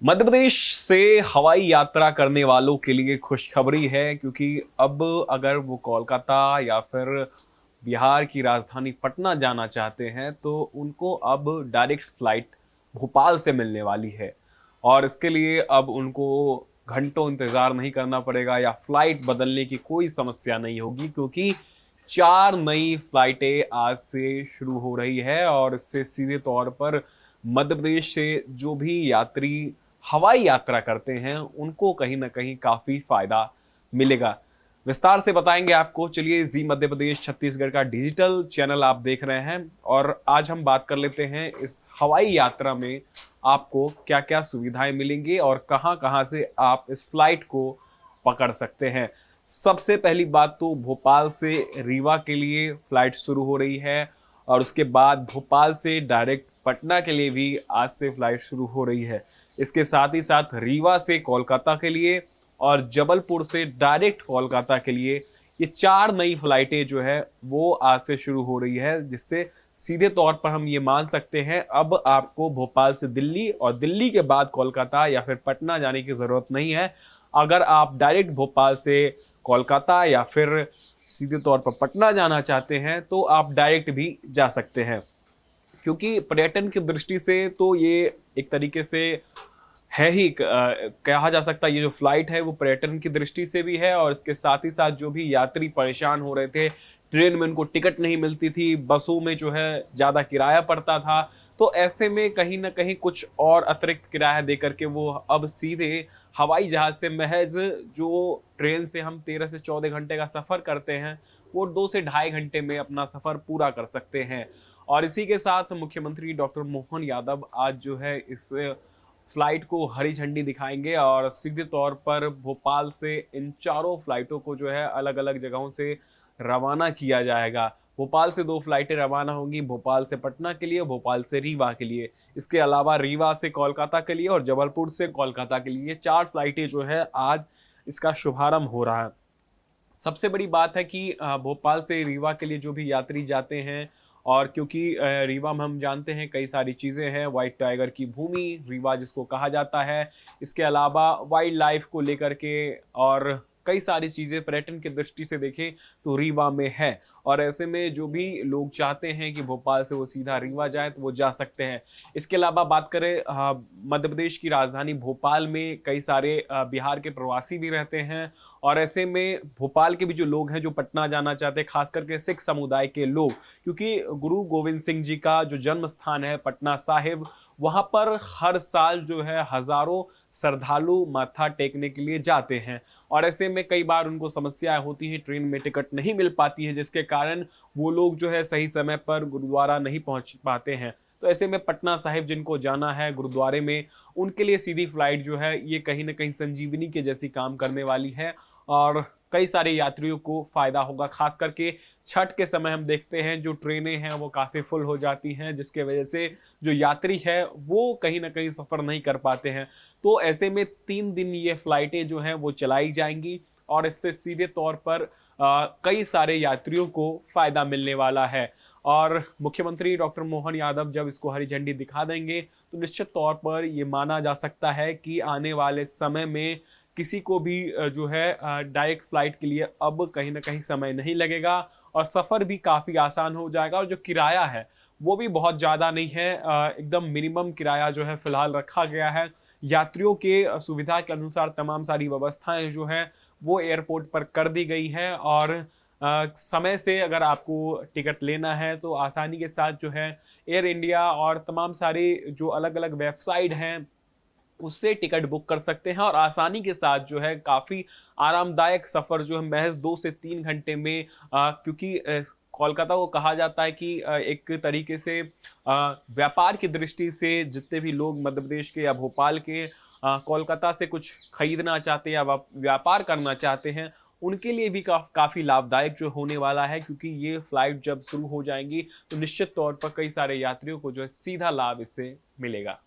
मध्य प्रदेश से हवाई यात्रा करने वालों के लिए खुशखबरी है, क्योंकि अब अगर वो कोलकाता या फिर बिहार की राजधानी पटना जाना चाहते हैं तो उनको अब डायरेक्ट फ्लाइट भोपाल से मिलने वाली है। और इसके लिए अब उनको घंटों इंतजार नहीं करना पड़ेगा या फ्लाइट बदलने की कोई समस्या नहीं होगी, क्योंकि 4 नई फ्लाइटें आज से शुरू हो रही है। और इससे सीधे तौर पर मध्य प्रदेश से जो भी यात्री हवाई यात्रा करते हैं उनको कहीं ना कहीं काफी फायदा मिलेगा। विस्तार से बताएंगे आपको। चलिए, जी मध्य प्रदेश छत्तीसगढ़ का डिजिटल चैनल आप देख रहे हैं और आज हम बात कर लेते हैं इस हवाई यात्रा में आपको क्या क्या सुविधाएं मिलेंगी और कहां कहां से आप इस फ्लाइट को पकड़ सकते हैं। सबसे पहली बात तो भोपाल से रीवा के लिए फ्लाइट शुरू हो रही है और उसके बाद भोपाल से डायरेक्ट पटना के लिए भी आज से फ्लाइट शुरू हो रही है। इसके साथ ही साथ रीवा से कोलकाता के लिए और जबलपुर से डायरेक्ट कोलकाता के लिए ये 4 नई फ्लाइटें जो है वो आज से शुरू हो रही है, जिससे सीधे तौर पर हम ये मान सकते हैं अब आपको भोपाल से दिल्ली और दिल्ली के बाद कोलकाता या फिर पटना जाने की जरूरत नहीं है। अगर आप डायरेक्ट भोपाल से कोलकाता या फिर सीधे तौर पर पटना जाना चाहते हैं तो आप डायरेक्ट भी जा सकते हैं, क्योंकि पर्यटन की दृष्टि से तो ये एक तरीके से है ही कहा जा सकता है। ये जो फ्लाइट है वो पर्यटन की दृष्टि से भी है और इसके साथ ही साथ जो भी यात्री परेशान हो रहे थे, ट्रेन में उनको टिकट नहीं मिलती थी, बसों में जो है ज़्यादा किराया पड़ता था, तो ऐसे में कहीं ना कहीं कुछ और अतिरिक्त किराया दे करके वो अब सीधे हवाई जहाज़ से महज जो ट्रेन से हम 13 से 14 घंटे का सफ़र करते हैं वो 2 से ढाई घंटे में अपना सफ़र पूरा कर सकते हैं। और इसी के साथ मुख्यमंत्री डॉक्टर मोहन यादव आज जो है इस फ्लाइट को हरी झंडी दिखाएंगे और सीधे तौर पर भोपाल से इन चारों फ्लाइटों को जो है अलग अलग जगहों से रवाना किया जाएगा। भोपाल से 2 फ्लाइटें रवाना होंगी, भोपाल से पटना के लिए, भोपाल से रीवा के लिए। इसके अलावा रीवा से कोलकाता के लिए और जबलपुर से कोलकाता के लिए 4 फ्लाइटें जो है आज इसका शुभारंभ हो रहा है। सबसे बड़ी बात है कि भोपाल से रीवा के लिए जो भी यात्री जाते हैं, और क्योंकि रीवा में हम जानते हैं कई सारी चीज़ें हैं, वाइट टाइगर की भूमि रीवा जिसको कहा जाता है, इसके अलावा वाइल्ड लाइफ को लेकर के और कई सारी चीज़ें पर्यटन की दृष्टि से देखें तो रीवा में है। और ऐसे में जो भी लोग चाहते हैं कि भोपाल से वो सीधा रीवा जाए तो वो जा सकते हैं। इसके अलावा बात करें मध्य प्रदेश की राजधानी भोपाल में कई सारे बिहार के प्रवासी भी रहते हैं और ऐसे में भोपाल के भी जो लोग हैं जो पटना जाना चाहते हैं, खास करके सिख समुदाय के लोग, क्योंकि गुरु गोविंद सिंह जी का जो जन्म स्थान है पटना साहिब, वहाँ पर हर साल जो है हजारों श्रद्धालु माथा टेकने के लिए जाते हैं। और ऐसे में कई बार उनको समस्याएं होती हैं, ट्रेन में टिकट नहीं मिल पाती है, जिसके कारण वो लोग जो है सही समय पर गुरुद्वारा नहीं पहुंच पाते हैं। तो ऐसे में पटना साहिब जिनको जाना है गुरुद्वारे में, उनके लिए सीधी फ्लाइट जो है ये कहीं ना कहीं संजीवनी के जैसी काम करने वाली है और कई सारे यात्रियों को फायदा होगा। खास करके छठ के समय हम देखते हैं जो ट्रेनें हैं वो काफ़ी फुल हो जाती हैं, जिसके वजह से जो यात्री है वो कहीं ना कहीं सफ़र नहीं कर पाते हैं। तो ऐसे में 3 दिन ये फ्लाइटें जो हैं वो चलाई जाएंगी और इससे सीधे तौर पर कई सारे यात्रियों को फ़ायदा मिलने वाला है। और मुख्यमंत्री डॉक्टर मोहन यादव जब इसको हरी झंडी दिखा देंगे तो निश्चित तौर पर ये माना जा सकता है कि आने वाले समय में किसी को भी जो है डायरेक्ट फ्लाइट के लिए अब कहीं ना कहीं समय नहीं लगेगा और सफ़र भी काफ़ी आसान हो जाएगा। और जो किराया है वो भी बहुत ज़्यादा नहीं है, एकदम मिनिमम किराया जो है फ़िलहाल रखा गया है। यात्रियों के सुविधा के अनुसार तमाम सारी व्यवस्थाएं जो है वो एयरपोर्ट पर कर दी गई है और समय से अगर आपको टिकट लेना है तो आसानी के साथ जो है एयर इंडिया और तमाम सारी जो अलग अलग वेबसाइट हैं उससे टिकट बुक कर सकते हैं और आसानी के साथ जो है काफ़ी आरामदायक सफ़र जो है महज 2 से 3 घंटे में, क्योंकि कोलकाता को कहा जाता है कि एक तरीके से व्यापार की दृष्टि से जितने भी लोग मध्य प्रदेश के या भोपाल के कोलकाता से कुछ खरीदना चाहते हैं या व्यापार करना चाहते हैं उनके लिए भी काफ़ी लाभदायक जो होने वाला है, क्योंकि ये फ्लाइट जब शुरू हो जाएंगी तो निश्चित तौर पर कई सारे यात्रियों को जो है सीधा लाभ इससे मिलेगा।